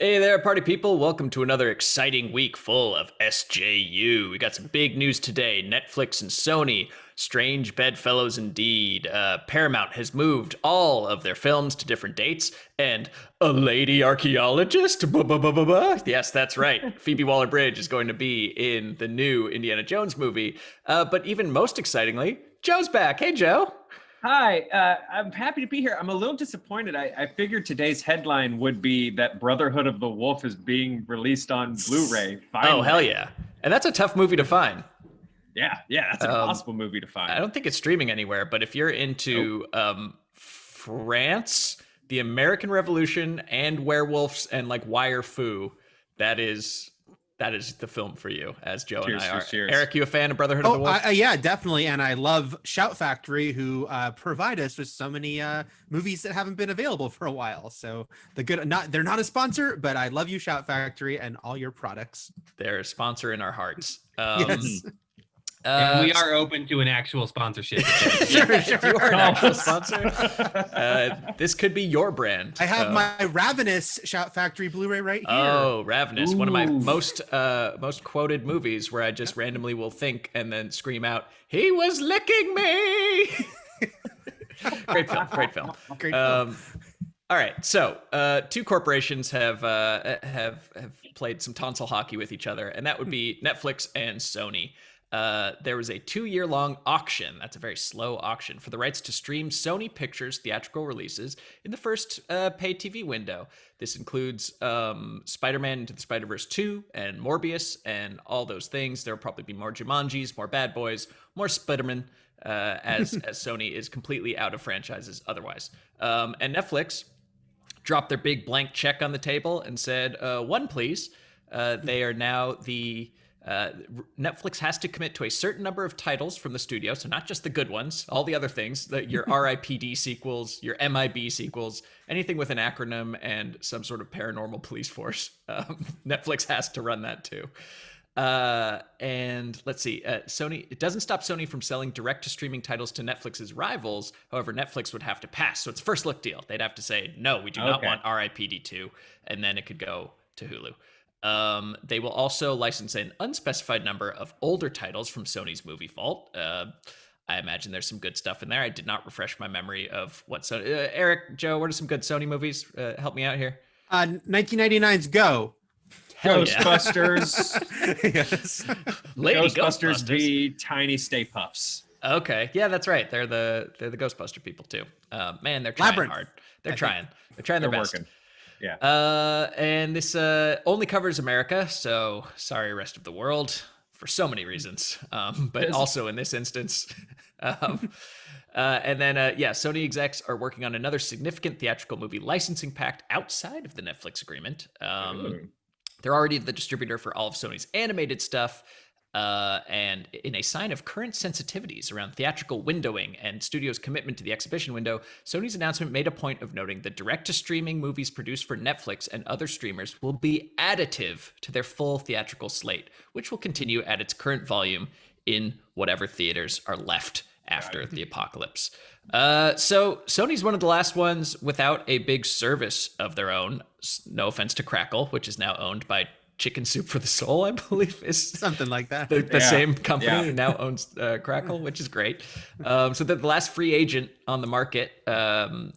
Hey there, party people. Welcome to another exciting week full of SJU. We got some big news today. Netflix and Sony, strange bedfellows indeed. Paramount has moved all of their films to different dates, and a lady archaeologist? Yes, that's right. Phoebe Waller-Bridge is going to be in the new Indiana Jones movie. But even most excitingly, Joe's back. Hey, Joe. Hi, I'm happy to be here. I'm a little disappointed. I figured today's headline would be that Brotherhood of the Wolf is being released on Blu-ray. Finally. Oh, hell yeah. And that's a tough movie to find. Yeah, that's an impossible movie to find. I don't think it's streaming anywhere, but if you're into France, the American Revolution, and werewolves and like wire fu, that is the film for you, as Joe and I are. Cheers. Eric, you a fan of Brotherhood of the Wolf? Yeah, definitely. And I love Shout Factory, who provide us with so many movies that haven't been available for a while. So they're not a sponsor, but I love you, Shout Factory, and all your products. They're a sponsor in our hearts. Yes. And we are open to an actual sponsorship. Sure. If you are an actual sponsor, this could be your brand. I have my Ravenous Shout Factory Blu-ray right here. Oh, Ravenous, one of my Ooh. most quoted movies, where I just randomly will think and then scream out, "He was licking me!" Great film. Great film. All right, so two corporations have played some tonsil hockey with each other, and that would be Netflix and Sony. There was a 2-year-long auction, that's a very slow auction, for the rights to stream Sony Pictures theatrical releases in the first pay TV window. This includes Spider-Man Into the Spider-Verse 2 and Morbius and all those things. There will probably be more Jumanjis, more Bad Boys, more Spider-Man, as Sony is completely out of franchises otherwise. And Netflix dropped their big blank check on the table and said, one, please. They are now Netflix has to commit to a certain number of titles from the studio, so not just the good ones, all the other things, your RIPD sequels, your MIB sequels, anything with an acronym and some sort of paranormal police force. Netflix has to run that too. And let's see, Sony, it doesn't stop Sony from selling direct-to-streaming titles to Netflix's rivals. However, Netflix would have to pass, so it's a first look deal. They'd have to say, no, we do not want RIPD 2, and then it could go to Hulu. They will also license an unspecified number of older titles from Sony's movie vault. I imagine there's some good stuff in there. I did not refresh my memory of what Sony. Eric, Joe, what are some good Sony movies? Help me out here. 1999's Go. Hell Ghostbusters. Yes. Lady Ghostbusters v Tiny Stay Puffs. Okay, yeah, that's right. They're the Ghostbuster people too. Man, they're trying Labyrinth. hard. They're trying their best. Working. Yeah. And this only covers America, so sorry, rest of the world, for so many reasons. But also in this instance. And then, Sony execs are working on another significant theatrical movie licensing pact outside of the Netflix agreement. They're already the distributor for all of Sony's animated stuff. And in a sign of current sensitivities around theatrical windowing and studios' commitment to the exhibition window, Sony's announcement made a point of noting that direct-to-streaming movies produced for Netflix and other streamers will be additive to their full theatrical slate, which will continue at its current volume in whatever theaters are left after the apocalypse. So Sony's one of the last ones without a big service of their own. No offense to Crackle, which is now owned by Chicken Soup for the Soul, I believe, is Something like that. The same company now owns Crackle, which is great. So they're the last free agent on the market.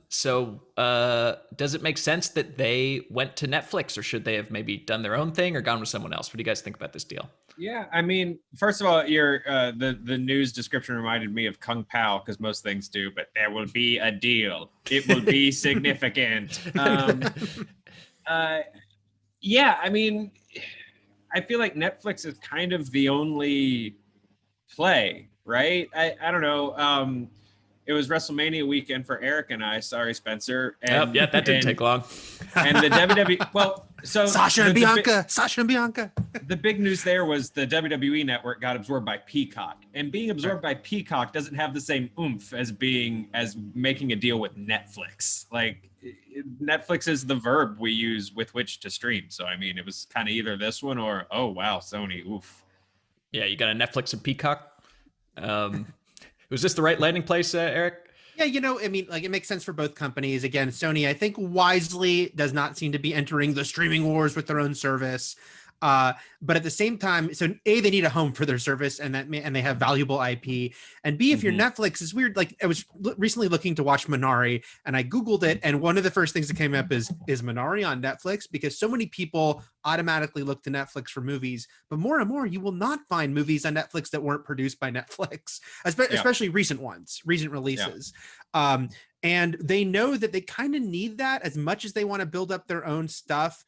So does it make sense that they went to Netflix, or should they have maybe done their own thing or gone with someone else? What do you guys think about this deal? Yeah, I mean, first of all, your the news description reminded me of Kung Pao, because most things do, but there will be a deal. It will be significant. Yeah, I mean, I feel like Netflix is kind of the only play, right? I don't know. It was WrestleMania weekend for Eric and I. Sorry, Spencer. And, that didn't take long. And the WWE, well, so Sasha and Bianca. The big news there was the WWE network got absorbed by Peacock, and being absorbed by Peacock doesn't have the same oomph as making a deal with Netflix. Like, Netflix is the verb we use with which to stream. So I mean, it was kind of either this one or, oh wow, Sony, oof. Yeah, you got a Netflix and Peacock. Was this the right landing place, Eric? Yeah, I mean, like it makes sense for both companies. Again, Sony, I think wisely does not seem to be entering the streaming wars with their own service. But at the same time, so A, they need a home for their service, and they have valuable IP. And B, if you're Netflix, it's weird. Like I was recently looking to watch Minari, and I Googled it, and one of the first things that came up is Minari on Netflix? Because so many people automatically look to Netflix for movies, but more and more, you will not find movies on Netflix that weren't produced by Netflix, especially recent ones, recent releases. And they know that they kind of need that as much as they want to build up their own stuff.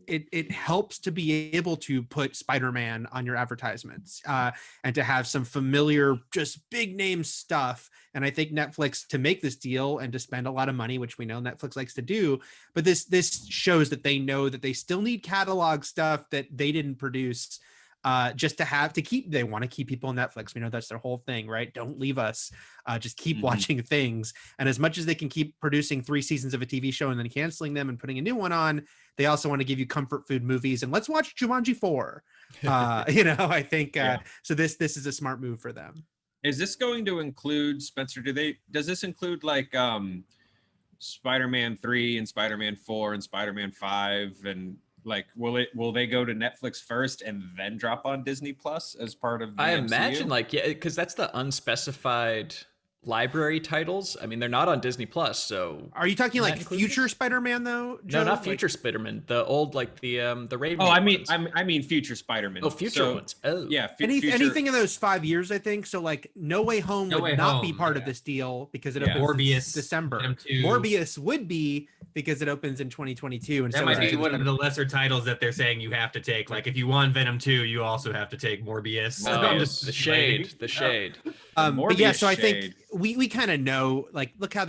It helps to be able to put Spider-Man on your advertisements and to have some familiar, just big name stuff. And I think Netflix, to make this deal and to spend a lot of money, which we know Netflix likes to do, but this shows that they know that they still need catalog stuff that they didn't produce. Just they want to keep people on Netflix. We know that's their whole thing, right? Don't leave us. Just keep watching things. And as much as they can keep producing 3 seasons of a TV show and then canceling them and putting a new one on, they also want to give you comfort food movies. And let's watch Jumanji 4. I think so. This is a smart move for them. Is this going to include, Spencer? Does this include like Spider-Man 3 and Spider-Man 4 and Spider-Man 5 and like will they go to Netflix first and then drop on Disney Plus as part of the I MCU? imagine because that's the unspecified library titles. I mean, they're not on Disney Plus, so are you talking like future Spider-Man though, Joe? No, not future Spider-Man, the old like the Raven. I mean future Spider-Man. Future ones. Yeah, anything in those 5 years, I think. So like No Way Home would not be part of this deal because it opens Morbius, December. Morbius would be because it opens in 2022, and that might be one of the lesser titles that they're saying you have to take. Like if you want Venom 2, you also have to take Morbius. The shade. But yeah, so I think we kind of know, like, look how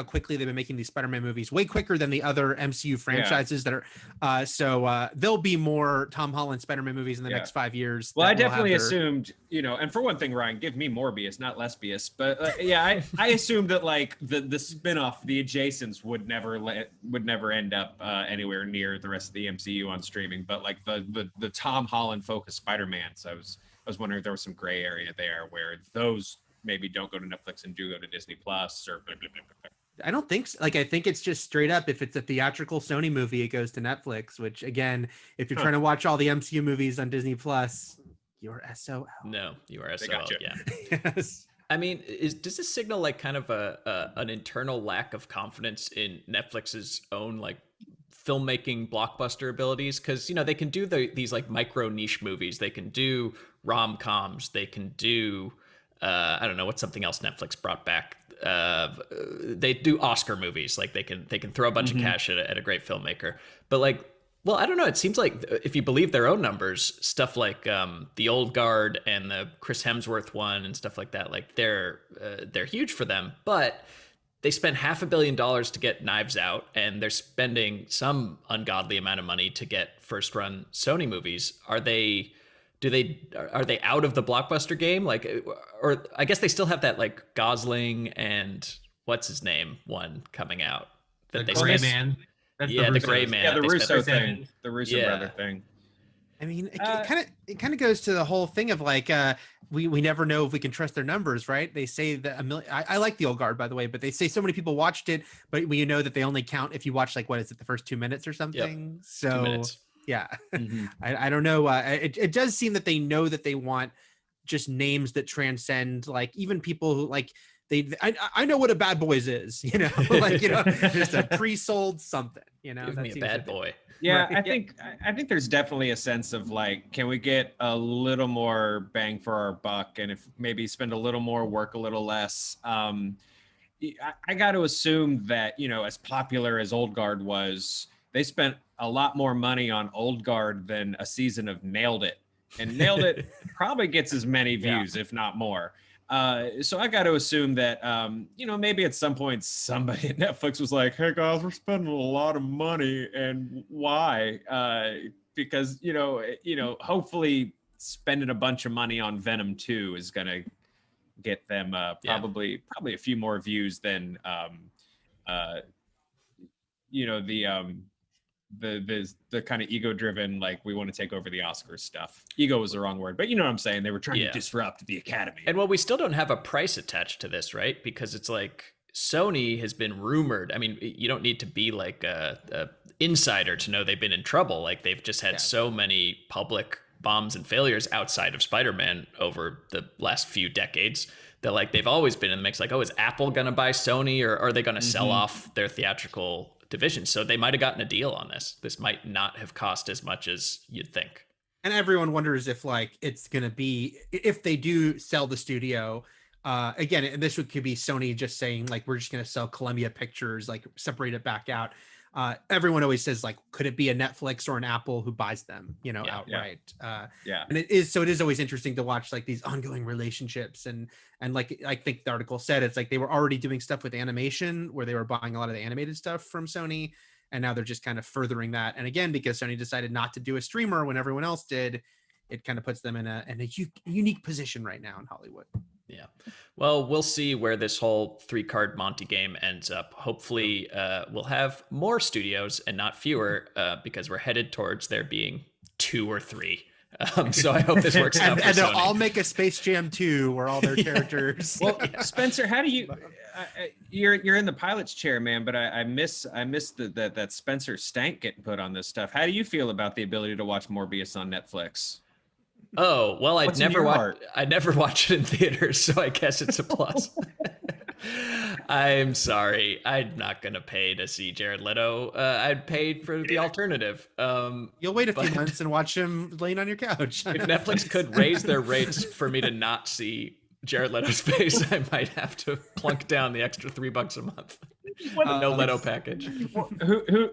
quickly they've been making these Spider-Man movies, way quicker than the other MCU franchises that are. So there'll be more Tom Holland Spider-Man movies in the next 5 years. Well, I definitely assumed, and for one thing, Ryan, give me Morbius, not Lesbius. But I assumed that like the spin-off, the adjacents would never end up anywhere near the rest of the MCU on streaming. But like the Tom Holland focused Spider-Man, so I was wondering if there was some gray area there where those maybe don't go to Netflix and do go to Disney Plus or blah, blah, blah, blah. I don't think so. Like, I think it's just straight up, if it's a theatrical Sony movie, it goes to Netflix, which again, if you're trying to watch all the MCU movies on Disney Plus, you're SOL. No, you are SOL. Yeah. Yes. I mean, does this signal like kind of an internal lack of confidence in Netflix's own like filmmaking blockbuster abilities? Because they can do these like micro niche movies, they can do rom-coms, they can do I don't know what's something else Netflix brought back. They do Oscar movies, like they can throw a bunch of cash at a great filmmaker. But like, well, I don't know. It seems like if you believe their own numbers, stuff like the Old Guard and the Chris Hemsworth one and stuff like that, like they're huge for them. But they spent $500 million to get Knives Out, and they're spending some ungodly amount of money to get first run Sony movies. Are they out of the blockbuster game? Like, or I guess they still have that like Gosling and what's his name one coming out. The Gray Man. That's the Gray Man. Yeah, the Russo thing. The Russo brother thing. I mean, it kind of goes to the whole thing of like we never know if we can trust their numbers, right? They say that I like the Old Guard, by the way, but they say so many people watched it, but we know that they only count if you watch like, what is it, the first 2 minutes or something? Yep. So 2 minutes. Yeah. I don't know. It does seem that they know that they want just names that transcend like even people who like I know what a Bad Boys is, like, just a pre-sold something, Give me a Bad Boy. Yeah, right. I think there's definitely a sense of like, can we get a little more bang for our buck, and if maybe spend a little more, work a little less. I got to assume that as popular as Old Guard was, they spent a lot more money on Old Guard than a season of Nailed It, and Nailed It probably gets as many views, if not more. So I got to assume that, maybe at some point somebody at Netflix was like, hey guys, we're spending a lot of money, and why? Because, hopefully spending a bunch of money on Venom 2 is going to get them probably a few more views than, the kind of ego-driven, like, we want to take over the Oscars stuff. Ego was the wrong word, but you know what I'm saying. They were trying to disrupt the Academy. And well, we still don't have a price attached to this, right? Because it's like Sony has been rumored. I mean, you don't need to be like a insider to know they've been in trouble. Like, they've just had so many public bombs and failures outside of Spider-Man over the last few decades that, like, they've always been in the mix. Like, oh, is Apple gonna buy Sony, or are they gonna sell off their theatrical division? So they might have gotten a deal on this. This might not have cost as much as you'd think. And everyone wonders if, like, it's going to be, if they do sell the studio, again, and this could be Sony just saying, like, we're just going to sell Columbia Pictures, like, separate it back out. Everyone always says, like, could it be a Netflix or an Apple who buys them, you know, outright? And it is always interesting to watch, like, these ongoing relationships. And like, I think the article said, it's like they were already doing stuff with animation where they were buying a lot of the animated stuff from Sony. And now they're just kind of furthering that. And again, because Sony decided not to do a streamer when everyone else did, it kind of puts them in a unique position right now in Hollywood. Yeah. Well, we'll see where this whole 3-card Monty game ends up. Hopefully, we'll have more studios and not fewer, because we're headed towards there being 2 or 3. So I hope this works out. And they'll all make a Space Jam 2 where all their characters. Well, Spencer, how do you? You're in the pilot's chair, man. But I miss that Spencer stank getting put on this stuff. How do you feel about the ability to watch Morbius on Netflix? Oh, well, I never watched it in theaters, so I guess it's a plus. I'm sorry. I'm not going to pay to see Jared Leto. I'd pay for the alternative. You'll wait a few months and watch him laying on your couch. If Netflix could raise their rates for me to not see Jared Leto's face, I might have to plunk down the extra $3 a month. No Leto package.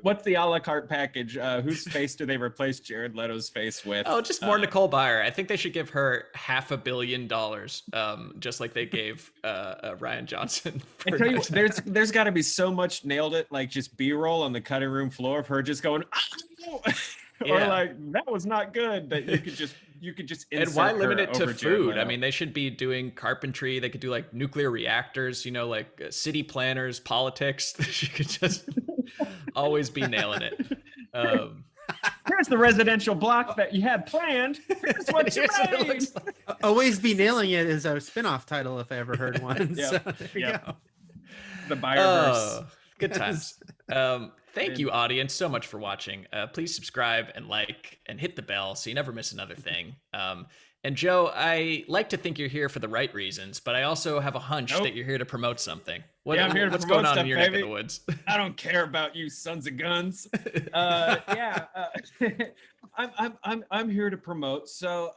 What's the a la carte package? Whose face do they replace Jared Leto's face with? Oh, just more Nicole Byer. I think they should give her $500 million, just like they gave Ryan Johnson. I tell you, there's got to be so much nailed it, like just B-roll on the cutting room floor of her just going, or like, that was not good. That you could just insert. And why limit it to over food? I mean, they should be doing carpentry. They could do like nuclear reactors, you know, like city planners, politics. She could just always be nailing it. Here's the residential block that you had planned. Here's what you made. Always Be Nailing It is a spin-off title if I ever heard one. So there you go. The Buyerverse. Good times. Thank you, audience, so much for watching. Please subscribe and like and hit the bell so you never miss another thing. And Joe, I like to think you're here for the right reasons, but I also have a hunch that you're here to promote something. I'm here to what's promote going on stuff, in your neck of the woods? I don't care about you sons of guns. I'm here to promote. So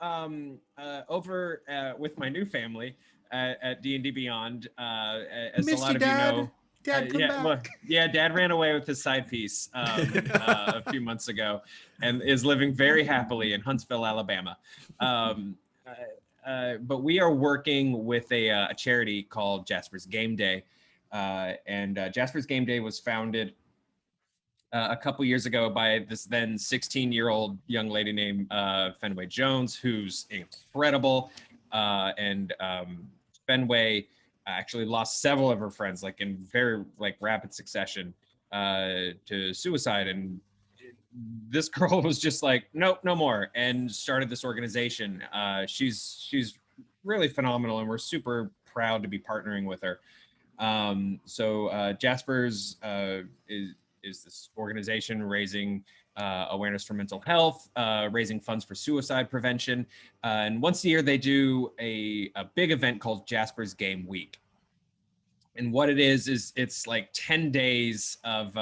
over with my new family at D&D Beyond, as a lot of you know. Dad, come back. Dad ran away with his side piece a few months ago and is living very happily in Huntsville, Alabama. But we are working with a charity called Jaspers Game Day. And Jaspers Game Day was founded a couple years ago by this then 16-year-old young lady named Fenway Jones, who's incredible. And Fenway actually lost several of her friends, like in very rapid succession, to suicide. And this girl was just like, nope, no more, and started this organization. She's really phenomenal, and we're super proud to be partnering with her. So Jaspers is this organization raising awareness for mental health, raising funds for suicide prevention. And once a year, they do a big event called Jaspers Game Week. And what it is it's like 10 days of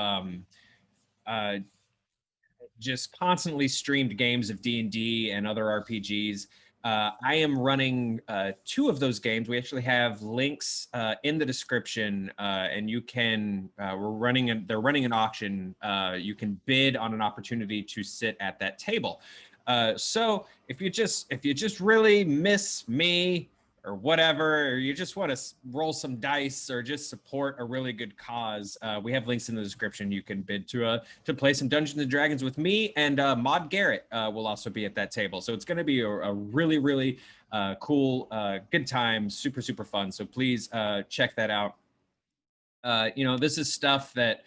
just constantly streamed games of D&D and other RPGs. I am running 2 of those games. We actually have links in the description, and you can. They're running an auction. You can bid on an opportunity to sit at that table. So if you just really miss me or whatever, or you just want to roll some dice or just support a really good cause, we have links in the description. You can bid to play some Dungeons and Dragons with me, and Maude Garrett will also be at that table. So it's going to be a really, really cool, good time, super, super fun. So please check that out. This is stuff that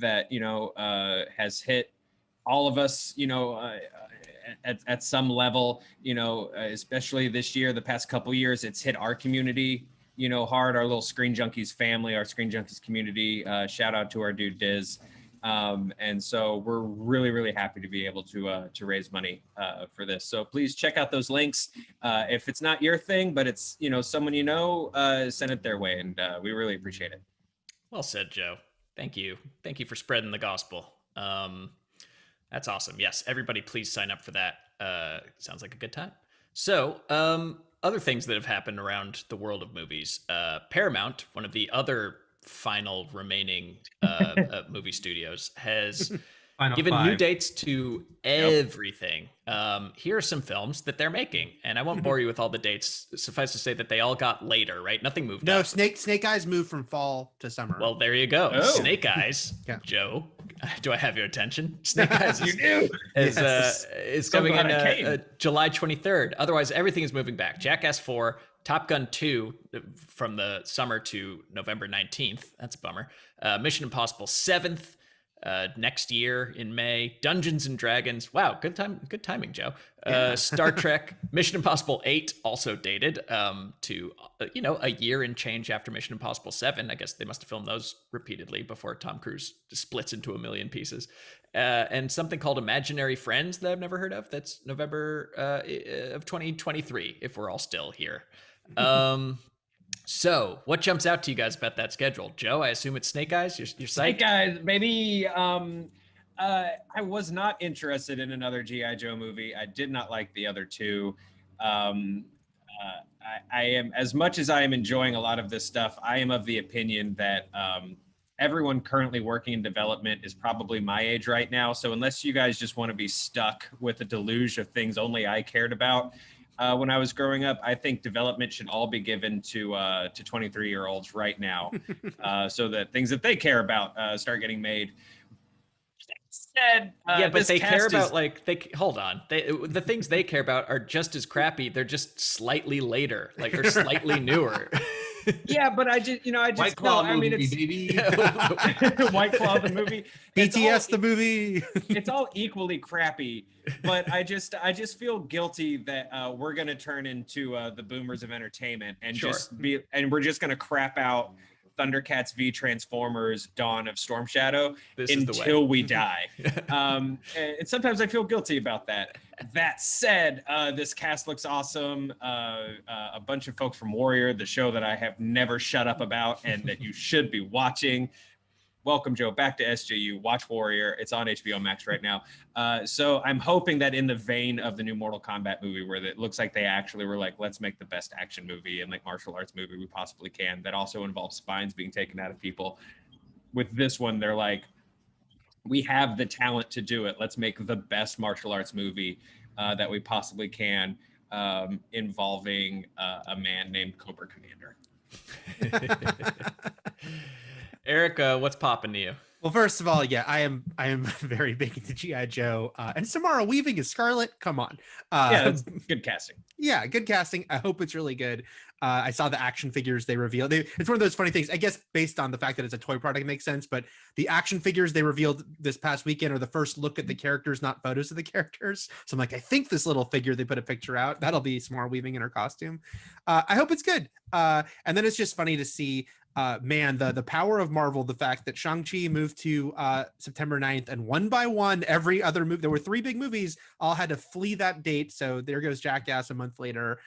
has hit all of us, at some level, especially this year, the past couple years, it's hit our community, hard, our little Screen Junkies family, our Screen Junkies community. Shout out to our dude Diz. And so we're really, really happy to be able to raise money for this. So please check out those links. If it's not your thing, but it's, someone send it their way, and we really appreciate it. Well said, Joe. Thank you. Thank you for spreading the gospel. That's awesome. Yes, everybody please sign up for that. Sounds like a good time. So, other things that have happened around the world of movies. Paramount, one of the other final remaining movie studios, has given new dates to everything. Here are some films that they're making, and I won't bore you with all the dates. Suffice to say that they all got later, right? Nothing moved No, up. Snake Eyes moved from fall to summer. Well, there you go. Oh. Snake Eyes, Yeah. Joe. Do I have your attention? Snake Eyes You do. is So coming glad I in came. July 23rd. Otherwise, everything is moving back. Jackass 4, Top Gun 2 from the summer to November 19th. That's a bummer. Mission Impossible 7th. Next year in May, Dungeons and Dragons. Wow, good timing, Joe. Star Trek, Mission Impossible 8 also dated to a year and change after Mission Impossible 7. I guess they must have filmed those repeatedly before Tom Cruise splits into a million pieces. And something called Imaginary Friends that I've never heard of. That's November of 2023, if we're all still here. So, what jumps out to you guys about that schedule? Joe, I assume it's Snake Eyes. You're psyched? Snake Eyes, baby. I was not interested in another G.I. Joe movie. I did not like the other two. I am, as much as I am enjoying a lot of this stuff, I am of the opinion that everyone currently working in development is probably my age right now. So unless you guys just want to be stuck with a deluge of things only I cared about, when I was growing up, I think development should all be given to 23-year-olds right now, so that things that they care about start getting made. Said, yeah, but they care about hold on. The things they care about are just as crappy. They're just slightly later, or slightly newer. Yeah, but I just White Claw movie, it's baby. White Claw the movie, BTS the movie. It's all equally crappy, but I just feel guilty that we're gonna turn into the boomers of entertainment and we're just gonna crap out Thundercats v Transformers Dawn of Storm Shadow until we die. And sometimes I feel guilty about that. That said, this cast looks awesome. A bunch of folks from Warrior, the show that I have never shut up about and that you should be watching. Welcome, Joe, back to SJU. Watch Warrior. It's on HBO Max right now. So I'm hoping that in the vein of the new Mortal Kombat movie, where it looks like they actually were like, let's make the best action movie and martial arts movie we possibly can, that also involves spines being taken out of people. With this one, they're like, we have the talent to do it. Let's make the best martial arts movie that we possibly can, involving a man named Cobra Commander. Eric, what's popping to you? Well, first of all, yeah, I am very big into G.I. Joe, and Samara Weaving is Scarlet. Come on, yeah, that's good casting. Yeah, good casting. I hope it's really good. I saw the action figures they revealed. It's one of those funny things, I guess, based on the fact that it's a toy product, makes sense. But the action figures they revealed this past weekend are the first look at the characters, not photos of the characters. So I'm like, I think this little figure they put a picture out, that'll be Samara Weaving in her costume. I hope it's good. And then it's just funny to see. Man, the power of Marvel, the fact that Shang-Chi moved to September 9th, and one by one, every other movie, there were 3 big movies, all had to flee that date. So there goes Jackass a month later,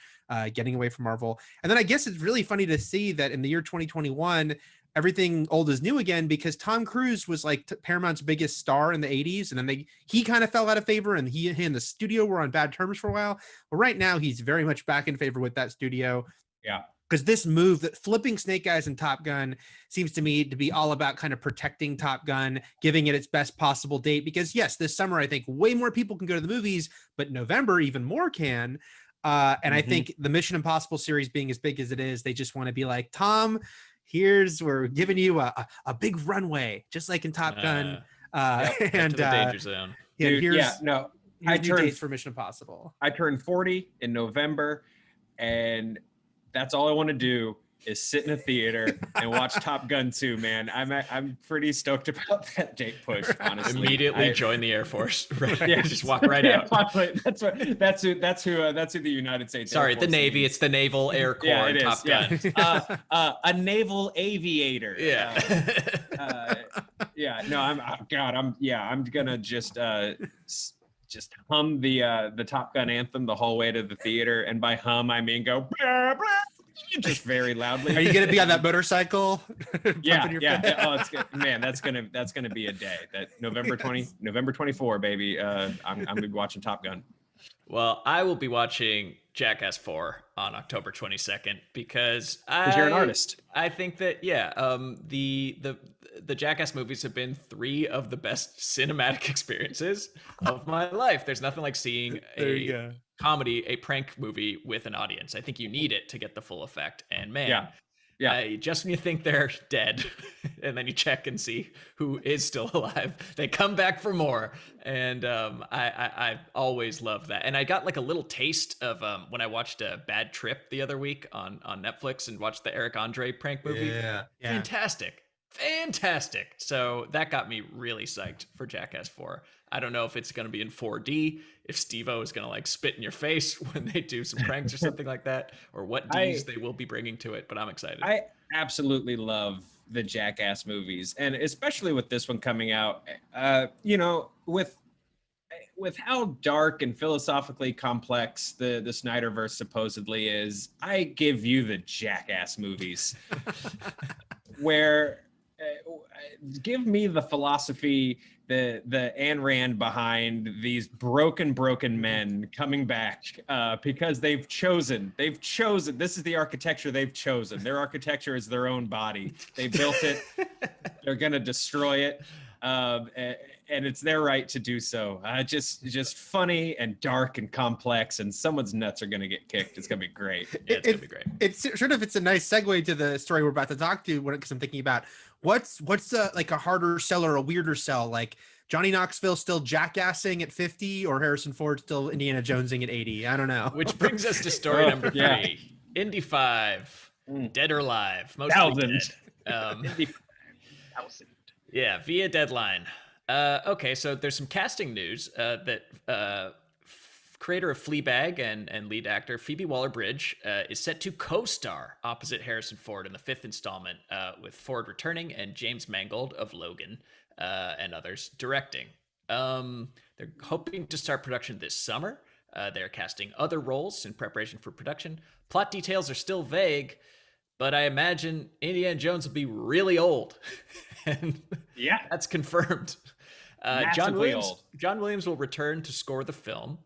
getting away from Marvel. And then I guess it's really funny to see that in the year 2021, everything old is new again, because Tom Cruise was like Paramount's biggest star in the 80s. And then he kind of fell out of favor, and he and the studio were on bad terms for a while. But right now he's very much back in favor with that studio. Yeah. Because this move, that flipping Snake Eyes and Top Gun, seems to me to be all about kind of protecting Top Gun, giving it its best possible date. Because yes, this summer, I think way more people can go to the movies, but November even more can. And I think the Mission Impossible series being as big as it is, they just want to be like, Tom, we're giving you a big runway, just like in Top Gun. And the danger zone. Here's I new dates for Mission Impossible. I turned 40 in November, and that's all I want to do is sit in a theater and watch Top Gun 2, man. I'm pretty stoked about that date push, honestly. Immediately join the Air Force. Right? Yeah, Just walk right out. That's who the United States. Sorry, Air Force the Navy. needs. It's the Naval Air Corps. Yeah, it is. Top Gun. Yeah. A naval aviator. Yeah. Yeah. No, I'm gonna just hum the Top Gun anthem the whole way to the theater, and by hum I mean go blah, blah, just very loudly. Are you gonna be on that motorcycle? Yeah. Oh, it's good. Man, that's gonna be a day. That November 24, baby. I'm gonna be watching Top Gun. Well, I will be watching Jackass 4 on October 22nd because you're an artist. I think that the Jackass movies have been 3 of the best cinematic experiences of my life. There's nothing like seeing a comedy, a prank movie with an audience. I think you need it to get the full effect. And man, just when you think they're dead, and then you check and see who is still alive, they come back for more. And I always love that. And I got like a little taste of when I watched a Bad Trip the other week on Netflix and watched the Eric Andre prank movie. Yeah. Fantastic. So that got me really psyched for Jackass 4. I don't know if it's going to be in 4D, if Steve-O is going to like spit in your face when they do some pranks or something like that, or what D's they will be bringing to it, but I'm excited. I absolutely love the Jackass movies, and especially with this one coming out, with how dark and philosophically complex the Snyderverse supposedly is, I give you the Jackass movies, where give me the philosophy, the Ayn Rand behind these broken men coming back because they've chosen, this is the architecture they've chosen. Their architecture is their own body. They built it. They're going to destroy it. And it's their right to do so. Just funny and dark and complex, and someone's nuts are going to get kicked. It's going to be great. Yeah, it's going to be great. It's sort of, it's a nice segue to the story we're about to talk to, because I'm thinking about what's like a harder sell or a weirder sell, like Johnny Knoxville still jackassing at 50 or Harrison Ford still Indiana Jonesing at 80. I don't know. Which brings us to story number 3. Yeah. Indy 5, Dead or Alive, mostly 1,000. dead. Yeah, via Deadline. Okay, so there's some casting news that creator of Fleabag and lead actor Phoebe Waller-Bridge is set to co-star opposite Harrison Ford in the 5th installment, with Ford returning and James Mangold of Logan and others directing. They're hoping to start production this summer. They're casting other roles in preparation for production. Plot details are still vague, but I imagine Indiana Jones will be really old. And yeah, that's confirmed. John Williams will return to score the film.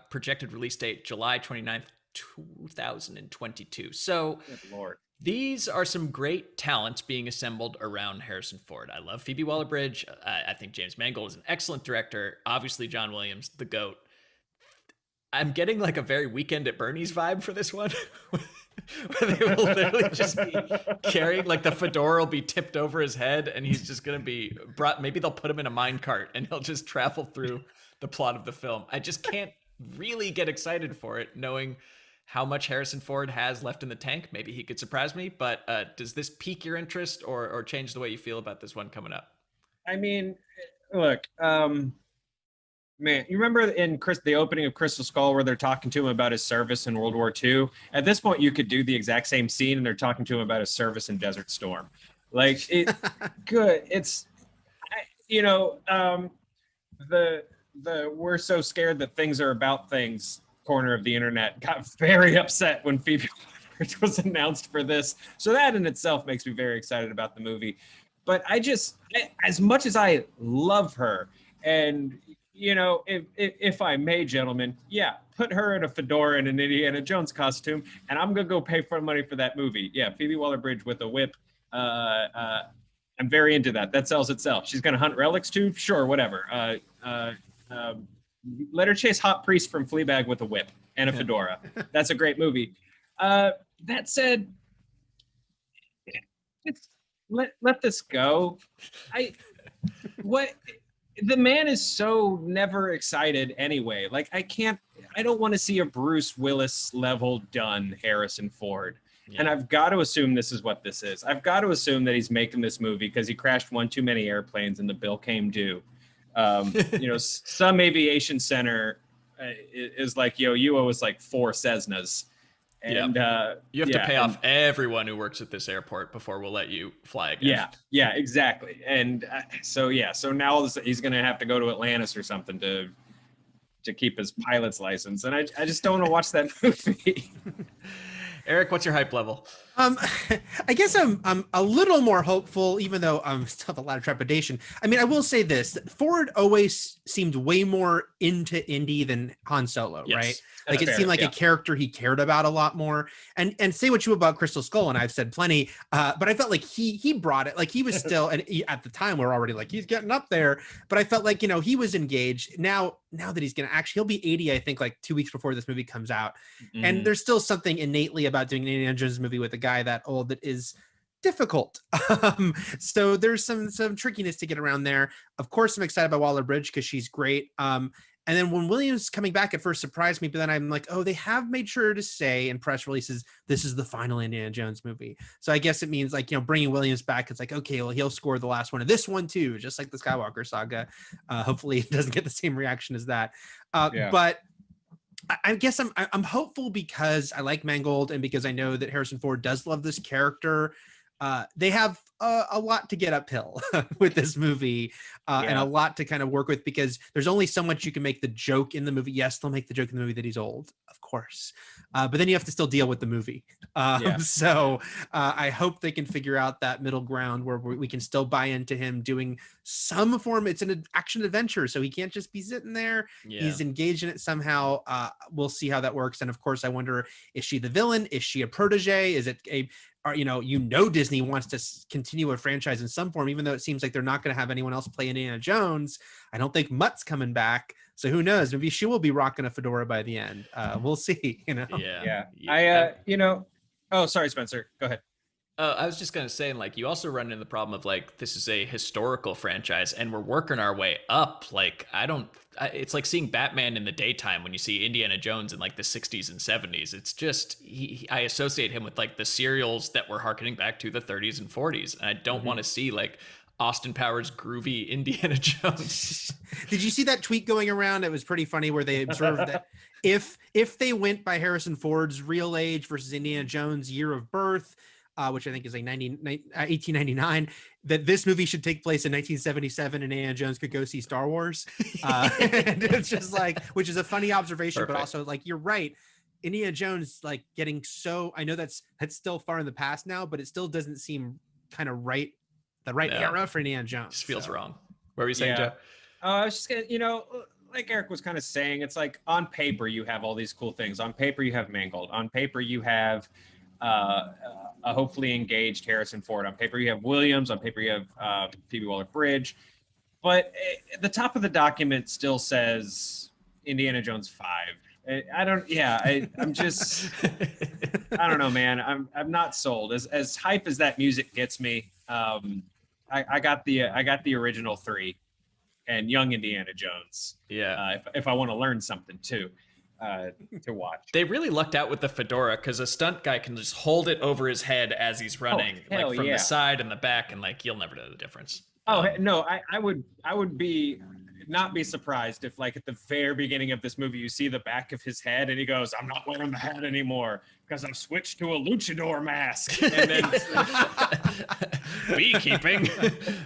Projected release date July 29th, 2022. So good Lord. These are some great talents being assembled around Harrison Ford. I love Phoebe Waller-Bridge. I think James Mangold is an excellent director. Obviously, John Williams, the GOAT. I'm getting like a very Weekend at Bernie's vibe for this one. Where they will literally just be carrying, like the fedora will be tipped over his head and he's just going to be brought. Maybe they'll put him in a minecart and he'll just travel through the plot of the film. I just can't really get excited for it, knowing how much Harrison Ford has left in the tank. Maybe he could surprise me, but does this pique your interest or change the way you feel about this one coming up? I mean, look, man, you remember in the opening of Crystal Skull where they're talking to him about his service in World War II? At this point, you could do the exact same scene and they're talking to him about his service in Desert Storm. Like, it, good. It's, the we're so scared that things are about things corner of the internet got very upset when Phoebe Waller-Bridge was announced for this. So that in itself makes me very excited about the movie. But as much as I love her, and if I may, gentlemen, put her in a fedora and an Indiana Jones costume, and I'm gonna go pay for money for that movie. Yeah, Phoebe Waller-Bridge with a whip. I'm very into that. That sells itself. She's gonna hunt relics too. Sure, whatever. Let her chase Hot Priest from Fleabag with a whip and a fedora. That's a great movie. That said, let this go. The man is so never excited anyway. Like, I don't want to see a Bruce Willis level done Harrison Ford. And I've got to assume this is what this is. I've got to assume that he's making this movie because he crashed one too many airplanes and the bill came due. Some aviation center is like, you owe us like 4 Cessnas. And you have to pay off everyone who works at this airport before we'll let you fly again. Yeah, exactly. And so now he's going to have to go to Atlantis or something to keep his pilot's license. And I just don't want to watch that movie. Eric, what's your hype level? I guess I'm a little more hopeful, even though I'm still have a lot of trepidation. I mean, I will say this: Ford always seemed way more into Indy than Han Solo, right? Like it seemed like a character he cared about a lot more. And say what you about Crystal Skull, and I've said plenty, but I felt like he brought it. Like he was still, and at the time we're already like he's getting up there. But I felt like he was engaged. Now that he's gonna he'll be 80, I think, like 2 weeks before this movie comes out. Mm-hmm. And there's still something innately about doing an Indiana Jones movie with a guy that old that is difficult. So there's some trickiness to get around there. Of course, I'm excited about Waller-Bridge because she's great. And then when Williams coming back at first surprised me, but then I'm like, oh, they have made sure to say in press releases, this is the final Indiana Jones movie. So I guess it means like, bringing Williams back. It's like, okay, well, he'll score the last one of this one too, just like the Skywalker saga. Hopefully it doesn't get the same reaction as that. But I guess I'm hopeful because I like Mangold and because I know that Harrison Ford does love this character. They have a lot to get uphill with this movie and a lot to kind of work with because there's only so much you can make the joke in the movie. Yes, they'll make the joke in the movie that he's old, of course. But then you have to still deal with the movie. So I hope they can figure out that middle ground where we can still buy into him doing some form. It's an action adventure, so he can't just be sitting there. He's engaged in it somehow. We'll see how that works. And of course, I wonder, is she the villain? Is she a protege? Is it Disney wants to continue a franchise in some form, even though it seems like they're not going to have anyone else play Indiana Jones. I don't think Mutt's coming back, so who knows? Maybe she will be rocking a fedora by the end. We'll see. Oh, sorry, Spencer. Go ahead. I was just gonna say, like, you also run into the problem of like this is a historical franchise, and we're working our way up. Like, it's like seeing Batman in the daytime when you see Indiana Jones in like the 60s and 70s. It's just I associate him with like the serials that were harkening back to the 30s and 40s, and I don't want to see like Austin Powers groovy Indiana Jones. Did you see that tweet going around? It was pretty funny where they observed that if they went by Harrison Ford's real age versus Indiana Jones' year of birth, which I think is like 1899, that this movie should take place in 1977 and Indiana Jones could go see Star Wars. And it's just like, which is a funny observation, but also like, you're right. Indiana Jones, like getting so, I know that's still far in the past now, but it still doesn't seem kind of right. The right era for Indiana Jones. Just feels wrong. What were you saying, Joe? I was just gonna, like Eric was kind of saying, it's like on paper you have all these cool things. On paper you have Mangold. On paper you have a hopefully engaged Harrison Ford. On paper you have Williams. On paper you have Phoebe Waller-Bridge. But the top of the document still says Indiana Jones 5. I'm just, I don't know, man. I'm not sold. As hype as that music gets me, I got the original 3 and Young Indiana Jones. If I want to learn something too, to watch. They really lucked out with the fedora because a stunt guy can just hold it over his head as he's running, like from the side and the back, and like you'll never know the difference. No, I would not be surprised if like at the very beginning of this movie you see the back of his head and he goes, "I'm not wearing the hat anymore because I've switched to a luchador mask." And then beekeeping.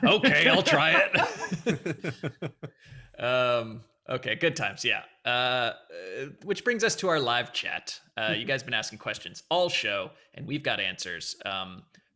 Okay, I'll try it. Okay, good times. Which brings us to our live chat. You guys have been asking questions all show, and we've got answers.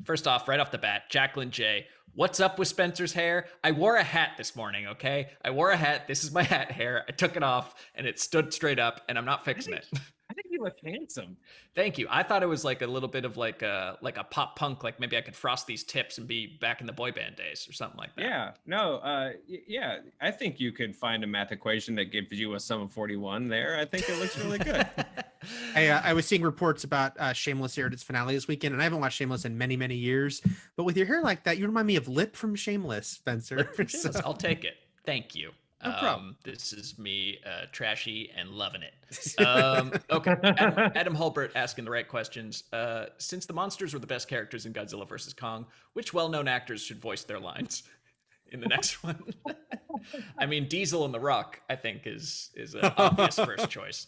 First off, right off the bat, Jacqueline J. What's up with Spencer's hair? I wore a hat this morning, okay? I wore a hat. This is my hat hair. I took it off, and it stood straight up, and I'm not fixing it. I think you look handsome. Thank you. I thought it was like a little bit of like a pop punk, like maybe I could frost these tips and be back in the boy band days or something like that. Yeah, no, I think you could find a math equation that gives you a sum of 41 there. I think it looks really good. I was seeing reports about Shameless aired its finale this weekend, and I haven't watched Shameless in many, many years. But with your hair like that, you remind me of Lip from Shameless, Spencer. Lip from Shameless. I'll take it. Thank you. No problem. This is me trashy and loving it. Okay, Adam Hulbert asking the right questions. Since the monsters were the best characters in Godzilla vs. Kong, which well-known actors should voice their lines in the next one? I mean, Diesel and The Rock, I think, is an obvious first choice.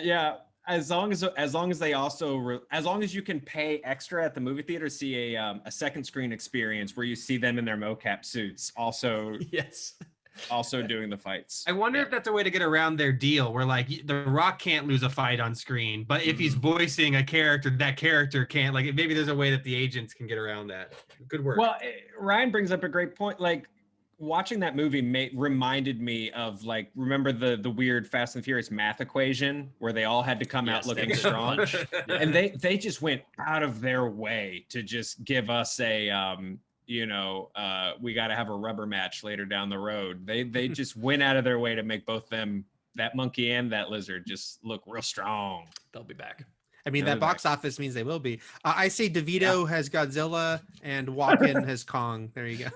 Yeah, as long as they also as long as you can pay extra at the movie theater to see a second screen experience where you see them in their mocap suits also Yes. also doing the fights. I wonder if that's a way to get around their deal where like The Rock can't lose a fight on screen, but if he's voicing a character, that character can't. Like maybe there's a way that the agents can get around that. Good work. Well, Ryan brings up a great point. Like watching that movie reminded me of like, remember the weird Fast and Furious math equation where they all had to come out looking strong? Yeah. And they just went out of their way to just give us a we got to have a rubber match later down the road. They just went out of their way to make both them, that monkey and that lizard, just look real strong. They'll be back. I mean, that box office means they will be. I say DeVito has Godzilla and Walken has Kong. There you go.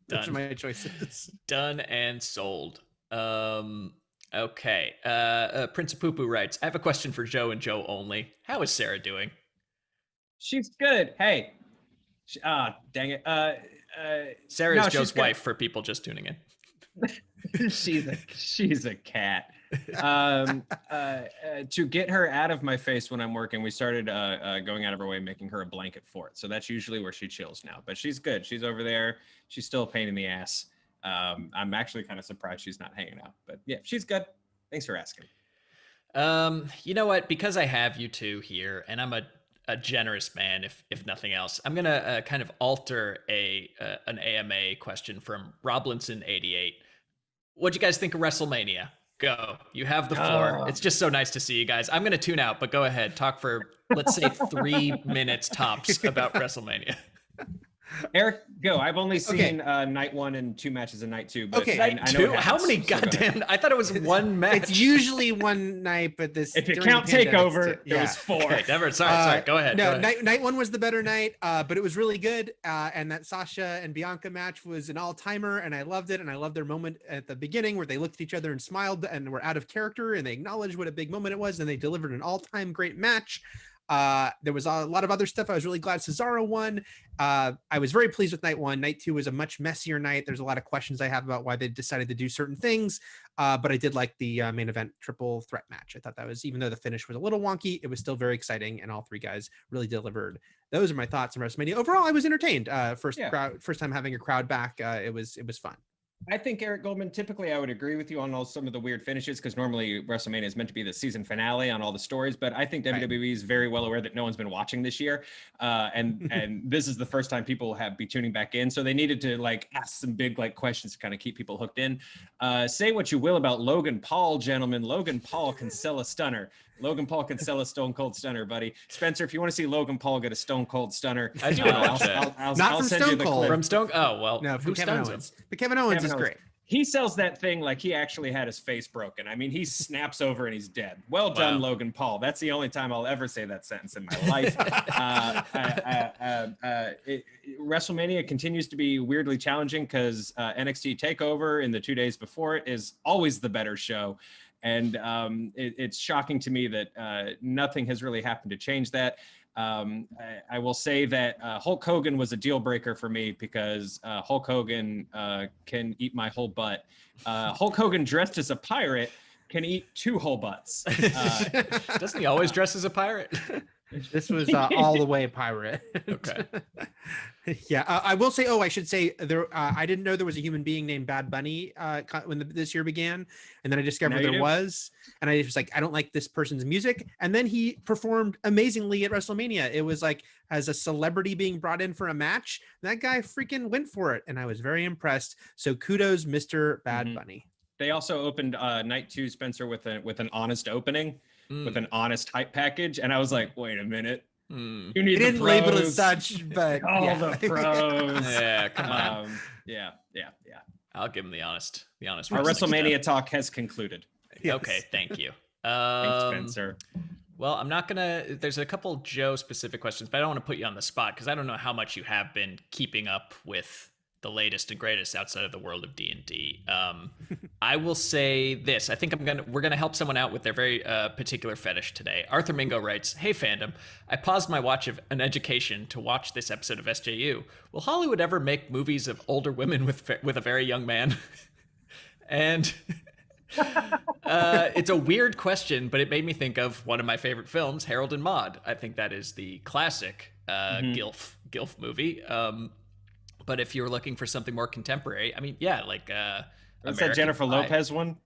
Those are my choices. Done and sold. Okay. Prince of Poo Poo writes, I have a question for Joe and Joe only. How is Sarah doing? She's good. Hey. Dang it. Sarah is Joe's wife for people just tuning in. she's a cat. To get her out of my face when I'm working, we started going out of our way making her a blanket fort. So that's usually where she chills now. But she's good. She's over there. She's still a pain in the ass. I'm actually kind of surprised she's not hanging out. But yeah, she's good. Thanks for asking. You know what? Because I have you two here, and I'm a generous man, if nothing else, I'm gonna kind of alter an AMA question from Roblinson88. What'd you guys think of WrestleMania? Go. You have the floor. It's just so nice to see you guys. I'm gonna tune out, but go ahead. Talk for, let's say, 3 minutes tops about WrestleMania. Eric, go. I've only seen night 1 and 2 matches in night 2. But Okay, night 2? How many goddamn? I thought it was one match. It's usually one night, but this. If you count Takeover, it was 4. Okay, never. Sorry. Go ahead. No, go ahead. night 1 was the better night, but it was really good. And that Sasha and Bianca match was an all-timer, and I loved it. And I loved their moment at the beginning where they looked at each other and smiled and were out of character, and they acknowledged what a big moment it was, and they delivered an all-time great match. There was a lot of other stuff. I was really glad Cesaro won. I was very pleased with night 1. Night 2 was a much messier night. There's a lot of questions I have about why they decided to do certain things. But I did like the main event triple threat match. I thought that was, even though the finish was a little wonky, it was still very exciting, and all 3 guys really delivered. Those are my thoughts on WrestleMania. Overall, I was entertained. First time having a crowd back. It was fun. I think Eric Goldman, typically I would agree with you on some of the weird finishes because normally WrestleMania is meant to be the season finale on all the stories, but I think WWE is very well aware that no one's been watching this year. And this is the first time people have be tuning back in. So they needed to like ask some big like questions to kind of keep people hooked in. Say what you will about Logan Paul, gentlemen. Logan Paul can sell a stunner. Logan Paul can sell a Stone Cold Stunner, buddy. Spencer, if you want to see Logan Paul get a Stone Cold Stunner, I do watch that. Not from Stone Cold. From Stone. Oh well, no, from who Kevin stuns Owens. him? But Kevin Owens is great. He sells that thing like he actually had his face broken. I mean, he snaps over and he's dead. Well done, Logan Paul. That's the only time I'll ever say that sentence in my life. WrestleMania continues to be weirdly challenging because NXT TakeOver in the 2 days before it is always the better show. And it's shocking to me that nothing has really happened to change that. I will say that Hulk Hogan was a deal breaker for me because Hulk Hogan can eat my whole butt. Hulk Hogan dressed as a pirate can eat 2 whole butts. Doesn't he always dress as a pirate? This was all the way pirate. Okay. Yeah, I will say. Oh, I should say there. I didn't know there was a human being named Bad Bunny when this year began, and then I discovered there was, and I was like, I don't like this person's music. And then he performed amazingly at WrestleMania. It was like as a celebrity being brought in for a match. That guy freaking went for it, and I was very impressed. So kudos, Mr. Bad Bunny. They also opened night 2, Spencer, with an honest opening, with an honest hype package, and I was like, wait a minute. You need didn't label it as such, but all the pros. Yeah, come on. Yeah. I'll give him the honest. Our WrestleMania talk has concluded. Yes. Okay, thank you. Thanks, Spencer. Well, I'm not gonna. There's a couple Joe specific questions, but I don't want to put you on the spot because I don't know how much you have been keeping up with the latest and greatest outside of the world of D&D. I will say this. I think we're gonna help someone out with their very particular fetish today. Arthur Mingo writes, "Hey fandom, I paused my watch of An Education to watch this episode of SJU. Will Hollywood ever make movies of older women with a very young man?" And it's a weird question, but it made me think of one of my favorite films, Harold and Maude. I think that is the classic gilf movie. But if you're looking for something more contemporary, I mean, yeah, like what's that Jennifer Lopez one?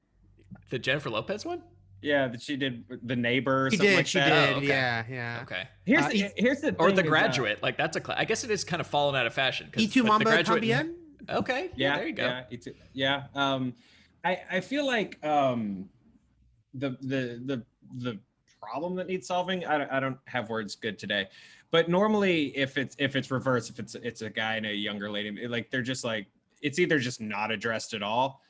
The Jennifer Lopez one? Yeah, that she did The Neighbor or She something did. like She that. did. Oh, okay. Yeah. Okay. Here's the Or thing The is, Graduate. Like that's I guess it is kind of fallen out of fashion. Y tu mambo también? Okay. Yeah, there you go. Yeah. I feel like the problem that needs solving. I don't have words good today, but normally if it's reversed, if it's a guy and a younger lady, like they're just like it's either just not addressed at all,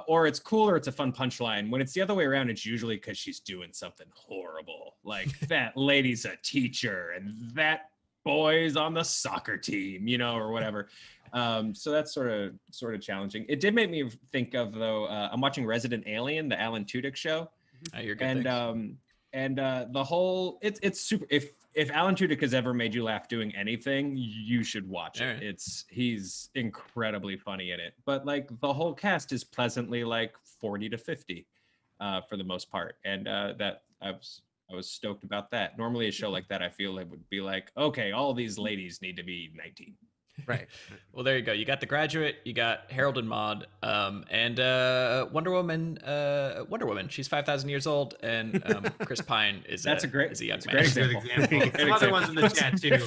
or it's cool or it's a fun punchline. When it's the other way around, it's usually because she's doing something horrible, like that lady's a teacher and that boy's on the soccer team, or whatever. So that's sort of challenging. It did make me think of though. I'm watching Resident Alien, the Alan Tudyk show, and the whole it's super. If Alan Tudyk has ever made you laugh doing anything, you should watch it. Right. He's incredibly funny in it. But like the whole cast is pleasantly like 40 to 50 for the most part, and that I was stoked about that. Normally a show like that, I feel it would be like, okay, all these ladies need to be 19. Right. Well, there you go. You got The Graduate, you got Harold and Maude, and Wonder Woman. She's 5,000 years old, and Chris Pine is a young man. Great example. Some other ones in the chat too.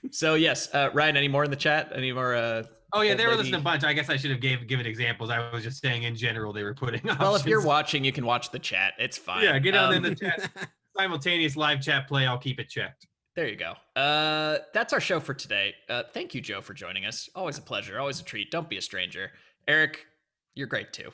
So yes, Ryan, any more in the chat? Any more? Oh yeah, they were listing a bunch. I guess I should have given examples. I was just saying in general they were putting options. Well, if you're watching, you can watch the chat. It's fine. Yeah, get on in the chat. Simultaneous live chat play. I'll keep it checked. There you go. That's our show for today. Thank you, Joe, for joining us. Always a pleasure. Always a treat. Don't be a stranger. Eric, you're great too.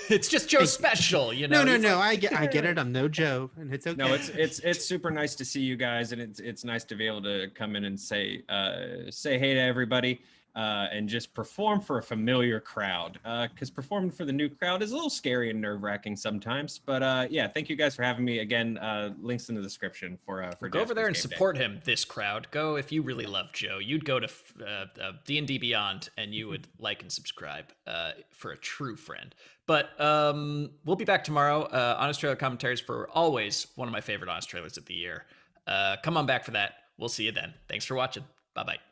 It's just Joe's special, No. I get it. I'm no Joe, and it's okay. No, it's super nice to see you guys, and it's nice to be able to come in and say hey to everybody. And just perform for a familiar crowd, because performing for the new crowd is a little scary and nerve-wracking sometimes. But yeah, thank you guys for having me again. Links in the description for go over there and support him. This crowd, go if you really love Joe. You'd go to D&D Beyond and you would like and subscribe for a true friend. But we'll be back tomorrow. Honest Trailer Commentaries for always one of my favorite Honest Trailers of the year. Come on back for that. We'll see you then. Thanks for watching. Bye bye.